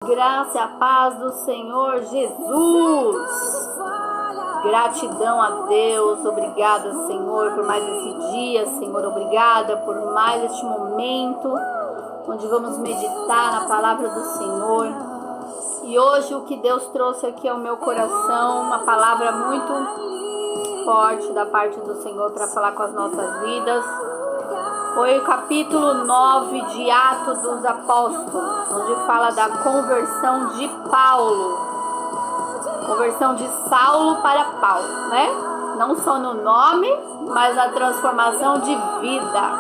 Graça e a paz do Senhor Jesus. Gratidão a Deus, obrigada, Senhor, por mais esse dia, Senhor, obrigada por mais este momento onde vamos meditar na palavra do Senhor. E hoje o que Deus trouxe aqui ao meu coração, uma palavra muito forte da parte do Senhor para falar com as nossas vidas. Foi o capítulo 9 de Atos dos Apóstolos, onde fala da conversão de Paulo. Conversão de Saulo para Paulo, né? Não só no nome, mas a transformação de vida.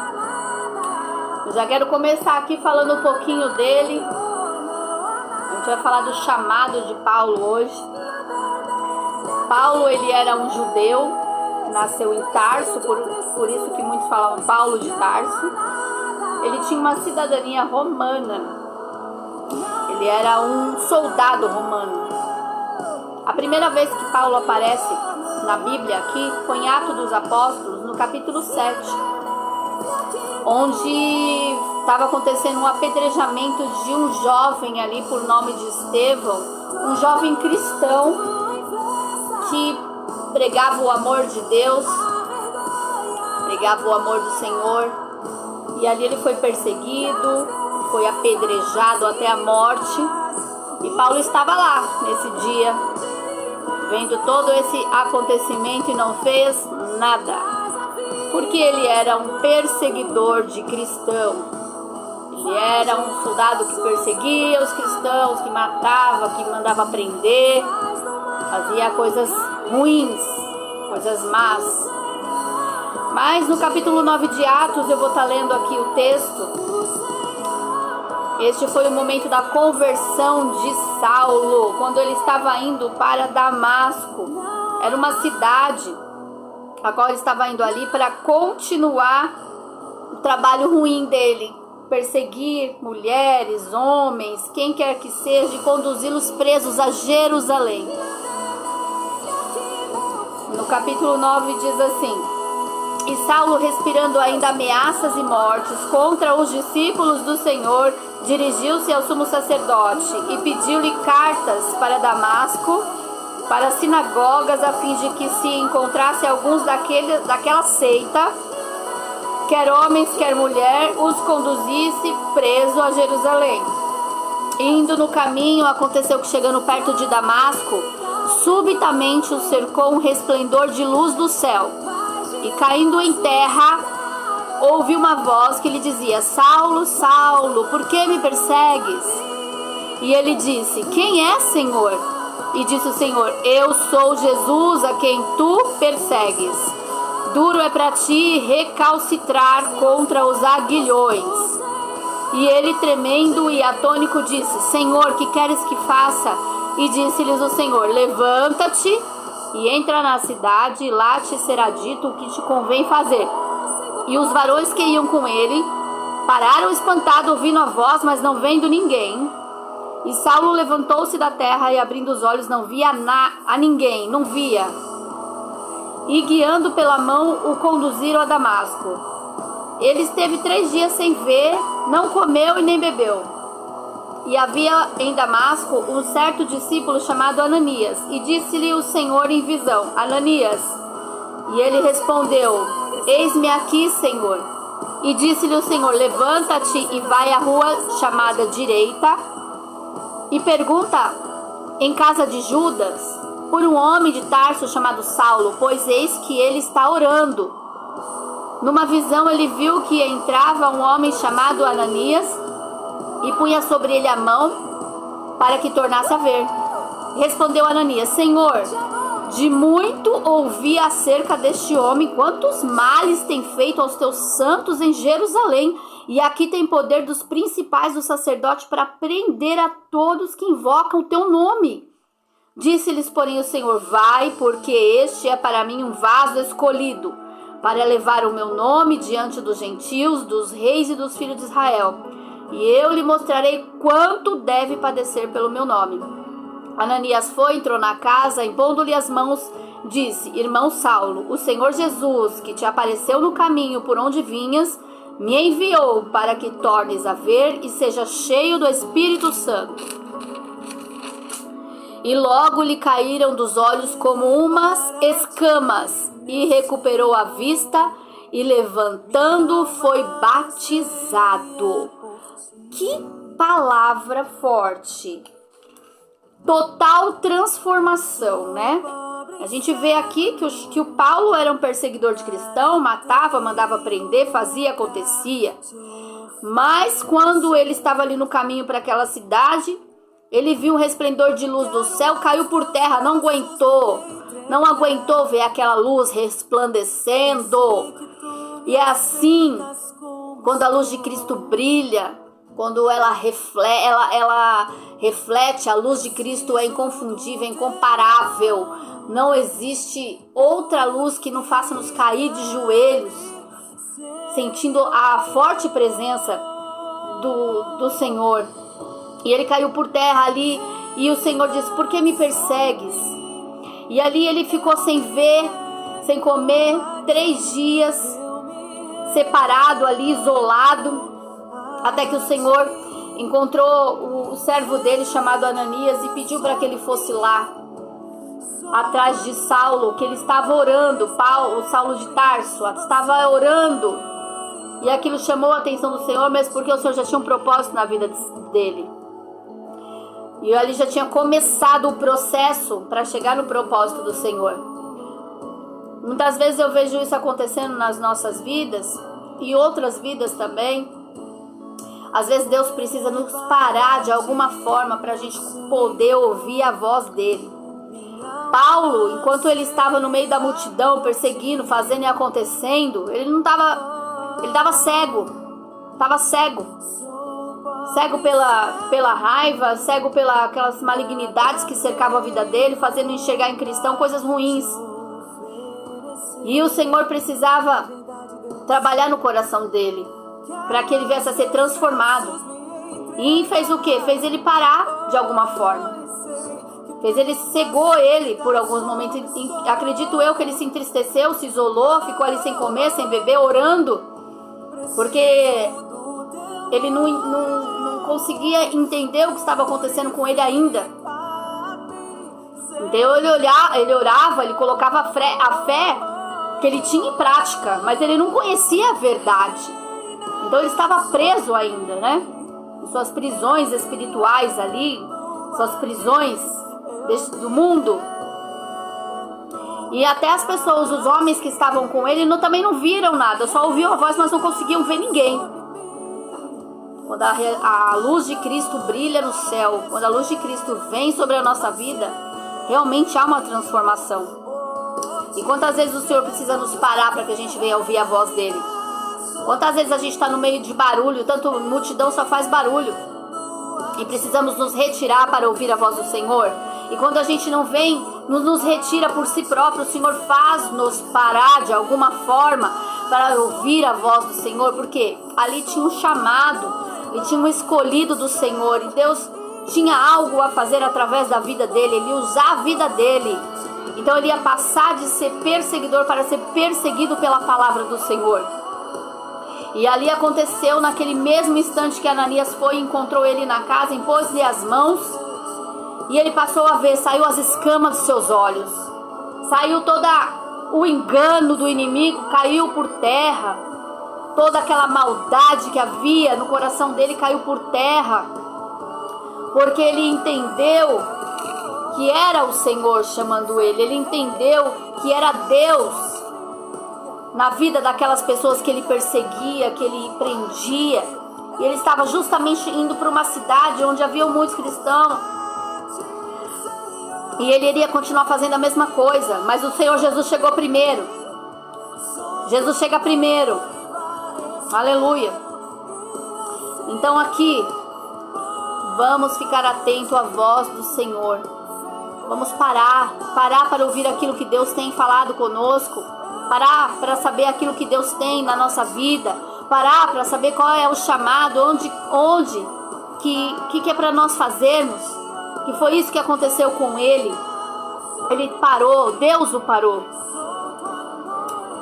Eu já quero começar aqui falando um pouquinho dele. A gente vai falar do chamado de Paulo hoje. Paulo, ele era um judeu. Nasceu em Tarso, por isso que muitos falavam Paulo de Tarso. Ele tinha uma cidadania romana. Ele era um soldado romano. A primeira vez que Paulo aparece na Bíblia aqui foi em Atos dos Apóstolos, no capítulo 7, onde estava acontecendo um apedrejamento de um jovem ali por nome de Estevão, um jovem cristão que pregava o amor de Deus, pregava o amor do Senhor, e ali ele foi perseguido, foi apedrejado até a morte, e Paulo estava lá nesse dia, vendo todo esse acontecimento e não fez nada, porque ele era um perseguidor de cristão, ele era um soldado que perseguia os cristãos, que matava, que mandava prender, fazia coisas ruins, coisas más. Mas no capítulo 9 de Atos, eu vou estar lendo aqui o texto. Este foi o momento da conversão de Saulo, quando ele estava indo para Damasco. Era uma cidade a qual ele estava indo ali para continuar o trabalho ruim dele, perseguir mulheres, homens, quem quer que seja, e conduzi-los presos a Jerusalém. No capítulo 9 diz assim: E Saulo, respirando ainda ameaças e mortes contra os discípulos do Senhor, dirigiu-se ao sumo sacerdote e pediu-lhe cartas para Damasco, para as sinagogas, a fim de que se encontrasse alguns daquela seita, quer homens, quer mulher, os conduzisse preso a Jerusalém. Indo no caminho, aconteceu que, chegando perto de Damasco, subitamente o cercou um resplendor de luz do céu, e caindo em terra, ouviu uma voz que lhe dizia: Saulo, Saulo, por que me persegues? E ele disse: Quem é, Senhor? E disse o Senhor: Eu sou Jesus, a quem tu persegues. Duro é para ti recalcitrar contra os aguilhões. E ele, tremendo e atônico, disse: Senhor, que queres que faça? E disse-lhes o Senhor: Levanta-te e entra na cidade, e lá te será dito o que te convém fazer. E os varões que iam com ele pararam espantados, ouvindo a voz, mas não vendo ninguém. E Saulo levantou-se da terra e, abrindo os olhos, não via a ninguém, não via. E, guiando pela mão, o conduziram a Damasco. Ele esteve 3 dias sem ver, não comeu e nem bebeu. E havia em Damasco um certo discípulo chamado Ananias, e disse-lhe o Senhor em visão: Ananias. E ele respondeu: Eis-me aqui, Senhor. E disse-lhe o Senhor: Levanta-te e vai à rua chamada Direita, e pergunta em casa de Judas por um homem de Tarso chamado Saulo, pois eis que ele está orando. Numa visão ele viu que entrava um homem chamado Ananias, e punha sobre ele a mão, para que tornasse a ver. Respondeu Ananias: Senhor, de muito ouvi acerca deste homem, quantos males tem feito aos teus santos em Jerusalém, e aqui tem poder dos principais dos sacerdotes para prender a todos que invocam o teu nome. Disse-lhes, porém, o Senhor: Vai, porque este é para mim um vaso escolhido, para levar o meu nome diante dos gentios, dos reis e dos filhos de Israel. E eu lhe mostrarei quanto deve padecer pelo meu nome. Ananias foi, entrou na casa, impondo-lhe as mãos, disse: Irmão Saulo, o Senhor Jesus, que te apareceu no caminho por onde vinhas, me enviou para que tornes a ver e seja cheio do Espírito Santo. E logo lhe caíram dos olhos como umas escamas, e recuperou a vista, e levantando foi batizado. Que palavra forte! Total transformação, né? A gente vê aqui que o Paulo era um perseguidor de cristão, matava, mandava prender, fazia, acontecia. Mas quando ele estava ali no caminho para aquela cidade, ele viu um resplendor de luz do céu, caiu por terra, não aguentou ver aquela luz resplandecendo. E é assim, quando a luz de Cristo brilha, quando ela reflete, a luz de Cristo é inconfundível, é incomparável. Não existe outra luz que não faça nos cair de joelhos, sentindo a forte presença do Senhor. E ele caiu por terra ali, e o Senhor disse: por que me persegues? E ali ele ficou sem ver, sem comer, 3 dias, separado ali, isolado, até que o Senhor encontrou o servo dele chamado Ananias e pediu para que ele fosse lá, atrás de Saulo, que ele estava orando. O Saulo de Tarso estava orando, e aquilo chamou a atenção do Senhor, mas porque o Senhor já tinha um propósito na vida dele. E ali já tinha começado o processo para chegar no propósito do Senhor. Muitas vezes eu vejo isso acontecendo nas nossas vidas e outras vidas também. Às vezes Deus precisa nos parar de alguma forma para a gente poder ouvir a voz dele. Paulo, enquanto ele estava no meio da multidão, perseguindo, fazendo e acontecendo, ele estava cego. Estava cego. Cego pela raiva, cego pelas aquelas malignidades que cercavam a vida dele, fazendo enxergar em cristão coisas ruins. E o Senhor precisava trabalhar no coração dele, para que ele viesse a ser transformado. E fez o quê? Fez ele parar de alguma forma. Cegou ele por alguns momentos. Acredito eu que ele se entristeceu, se isolou, ficou ali sem comer, sem beber, orando, porque ele não conseguia entender o que estava acontecendo com ele ainda. Então ele orava, ele colocava a fé que ele tinha em prática, mas ele não conhecia a verdade. Então ele estava preso ainda, né? Em suas prisões espirituais ali, suas prisões do mundo. E até as pessoas, os homens que estavam com ele, também não viram nada, só ouviam a voz, mas não conseguiam ver ninguém. Quando a luz de Cristo brilha no céu, quando a luz de Cristo vem sobre a nossa vida, realmente há uma transformação. E quantas vezes o Senhor precisa nos parar para que a gente venha ouvir a voz dele? Quantas vezes a gente está no meio de barulho, tanto multidão só faz barulho, e precisamos nos retirar para ouvir a voz do Senhor? E quando a gente não vem, nos retira por si próprio, o Senhor faz-nos parar de alguma forma para ouvir a voz do Senhor, porque ali tinha um chamado, e tinha um escolhido do Senhor, e Deus tinha algo a fazer através da vida dele, ele ia usar a vida dele. Então ele ia passar de ser perseguidor para ser perseguido pela palavra do Senhor. E ali aconteceu, naquele mesmo instante que Ananias foi e encontrou ele na casa, impôs-lhe as mãos, e ele passou a ver, saiu as escamas dos seus olhos, saiu todo o engano do inimigo, caiu por terra. Toda aquela maldade que havia no coração dele caiu por terra, porque ele entendeu que era o Senhor chamando ele, ele entendeu que era Deus na vida daquelas pessoas que ele perseguia, que ele prendia, e ele estava justamente indo para uma cidade onde havia muitos cristãos, e ele iria continuar fazendo a mesma coisa, mas o Senhor Jesus chegou primeiro. Jesus chega primeiro. Aleluia. Então aqui, vamos ficar atento à voz do Senhor. Vamos parar para ouvir aquilo que Deus tem falado conosco. Parar para saber aquilo que Deus tem na nossa vida. Parar para saber qual é o chamado, que é para nós fazermos. Que foi isso que aconteceu com ele. Ele parou, Deus o parou.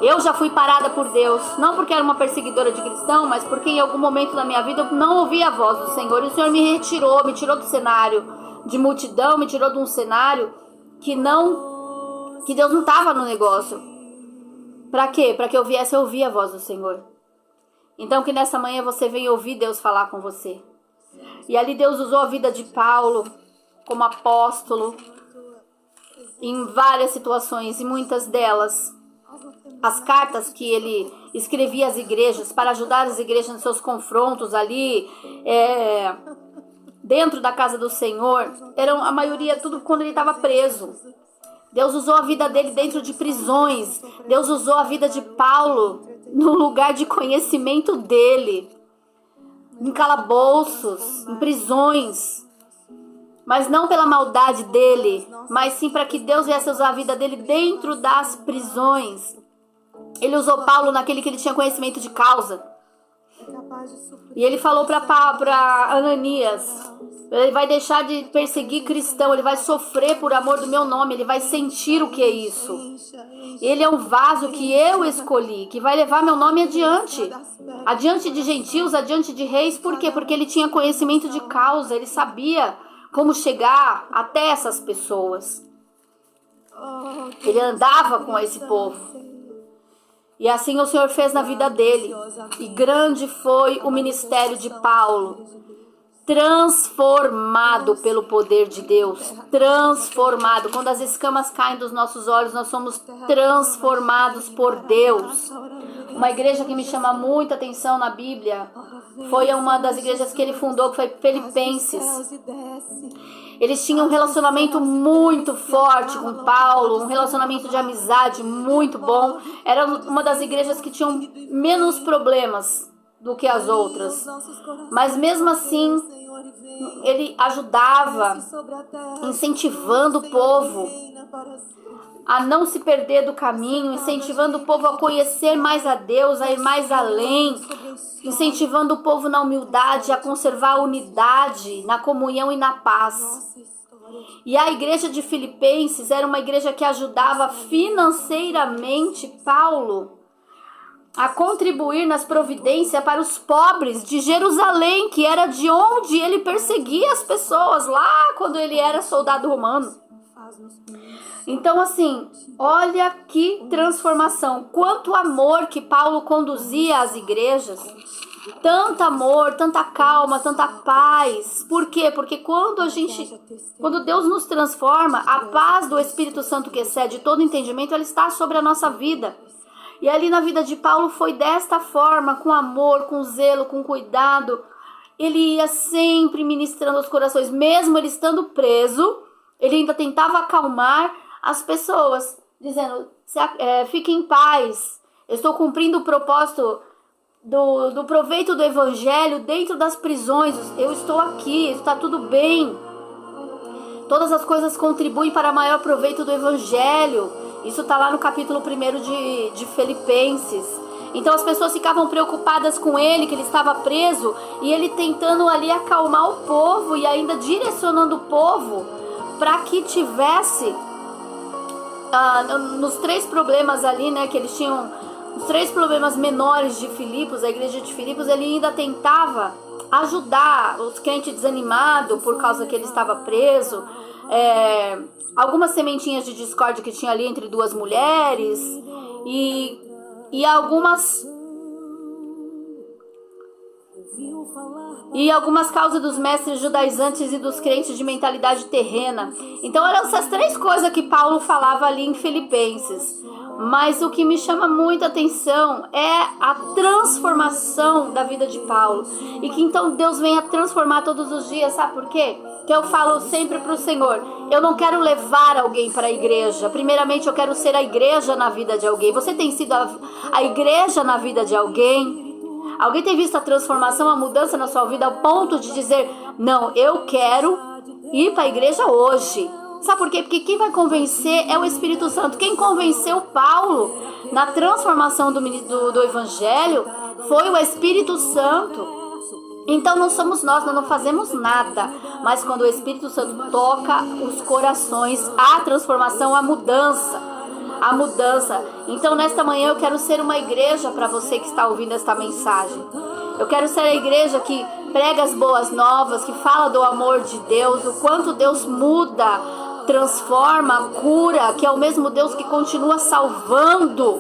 Eu já fui parada por Deus, não porque era uma perseguidora de cristão, mas porque em algum momento da minha vida eu não ouvi a voz do Senhor, e o Senhor me retirou, me tirou do cenário, de multidão, me tirou de um cenário que Deus não estava no negócio. Para quê? Para que eu viesse a ouvir a voz do Senhor. Então que nessa manhã você venha ouvir Deus falar com você. E ali Deus usou a vida de Paulo como apóstolo em várias situações, e muitas delas, as cartas que ele escrevia às igrejas, para ajudar as igrejas nos seus confrontos ali, dentro da casa do Senhor, eram a maioria tudo quando ele estava preso. Deus usou a vida dele dentro de prisões. Deus usou a vida de Paulo no lugar de conhecimento dele, em calabouços, em prisões. Mas não pela maldade dele, mas sim para que Deus viesse usar a vida dele dentro das prisões. Ele usou Paulo naquele que ele tinha conhecimento de causa. E ele falou para Ananias: ele vai deixar de perseguir cristão, ele vai sofrer por amor do meu nome, ele vai sentir o que é isso. Ele é um vaso que eu escolhi, que vai levar meu nome adiante. Adiante de gentios, adiante de reis. Por quê? Porque ele tinha conhecimento de causa, ele sabia como chegar até essas pessoas. Ele andava com esse povo. E assim o Senhor fez na vida dele. E grande foi o ministério de Paulo. Transformado pelo poder de Deus. Transformado. Quando as escamas caem dos nossos olhos, nós somos transformados por Deus. Uma igreja que me chama muita atenção na Bíblia foi uma das igrejas que ele fundou, que foi Filipenses. Eles tinham um relacionamento muito forte com Paulo, um relacionamento de amizade muito bom. Era uma das igrejas que tinham menos problemas do que as outras. Mas mesmo assim, ele ajudava, incentivando o povo a não se perder do caminho, incentivando o povo a conhecer mais a Deus, a ir mais além, incentivando o povo na humildade, a conservar a unidade, na comunhão e na paz. E a igreja de Filipenses era uma igreja que ajudava financeiramente Paulo a contribuir nas providências para os pobres de Jerusalém, que era de onde ele perseguia as pessoas lá quando ele era soldado romano. Então, assim, olha que transformação, quanto amor que Paulo conduzia às igrejas, tanto amor, tanta calma, tanta paz. Por quê? Porque quando Deus nos transforma, a paz do Espírito Santo que excede todo entendimento, ela está sobre a nossa vida. E ali na vida de Paulo foi desta forma, com amor, com zelo, com cuidado. Ele ia sempre ministrando aos corações, mesmo ele estando preso, ele ainda tentava acalmar as pessoas, dizendo: fique em paz, eu estou cumprindo o propósito do proveito do evangelho dentro das prisões, eu estou aqui, está tudo bem, todas as coisas contribuem para maior proveito do evangelho. Isso está lá no capítulo 1 de Filipenses. Então as pessoas ficavam preocupadas com ele, que ele estava preso, e ele tentando ali acalmar o povo e ainda direcionando o povo para que tivesse nos 3 problemas ali, né, que eles tinham, os 3 problemas menores de Filipos, a igreja de Filipos, ele ainda tentava ajudar os crentes desanimados por causa que ele estava preso, algumas sementinhas de discórdia que tinha ali entre 2 mulheres, e algumas causas dos mestres judaizantes e dos crentes de mentalidade terrena. Então eram essas 3 coisas que Paulo falava ali em Filipenses. Mas o que me chama muita atenção é a transformação da vida de Paulo. E que então Deus venha transformar todos os dias, sabe por quê? Que eu falo sempre para o Senhor: eu não quero levar alguém para a igreja. Primeiramente eu quero ser a igreja na vida de alguém. Você tem sido a igreja na vida de alguém? Alguém tem visto a transformação, a mudança na sua vida ao ponto de dizer: não, eu quero ir para a igreja hoje? Sabe por quê? Porque quem vai convencer é o Espírito Santo. Quem convenceu Paulo na transformação do Evangelho foi o Espírito Santo. Então não somos nós não fazemos nada. Mas quando o Espírito Santo toca os corações, há transformação, há mudança. A mudança. Então nesta manhã eu quero ser uma igreja para você que está ouvindo esta mensagem. Eu quero ser a igreja que prega as boas novas, que fala do amor de Deus, o quanto Deus muda, transforma, cura, que é o mesmo Deus que continua salvando,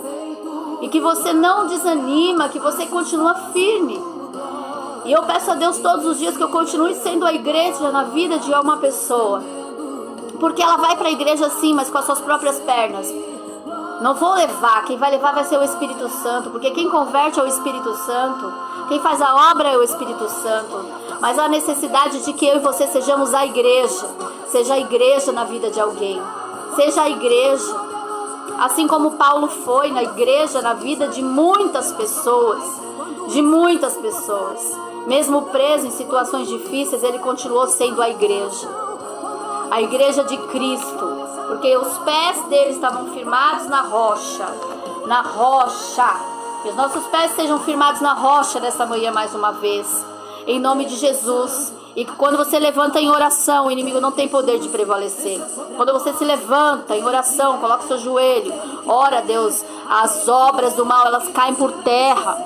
e que você não desanima, que você continua firme. E eu peço a Deus todos os dias que eu continue sendo a igreja na vida de uma pessoa, porque ela vai para a igreja sim, mas com as suas próprias pernas. Não vou levar, quem vai levar vai ser o Espírito Santo, porque quem converte é o Espírito Santo, quem faz a obra é o Espírito Santo. Mas há necessidade de que eu e você sejamos a igreja, seja a igreja na vida de alguém, seja a igreja, assim como Paulo foi na igreja, na vida de muitas pessoas, mesmo preso em situações difíceis, ele continuou sendo a igreja de Cristo, porque os pés dele estavam firmados na rocha, que os nossos pés sejam firmados na rocha nessa manhã mais uma vez, em nome de Jesus. E que quando você levanta em oração, o inimigo não tem poder de prevalecer. Quando você se levanta em oração, coloca o seu joelho, ora a Deus, as obras do mal, elas caem por terra.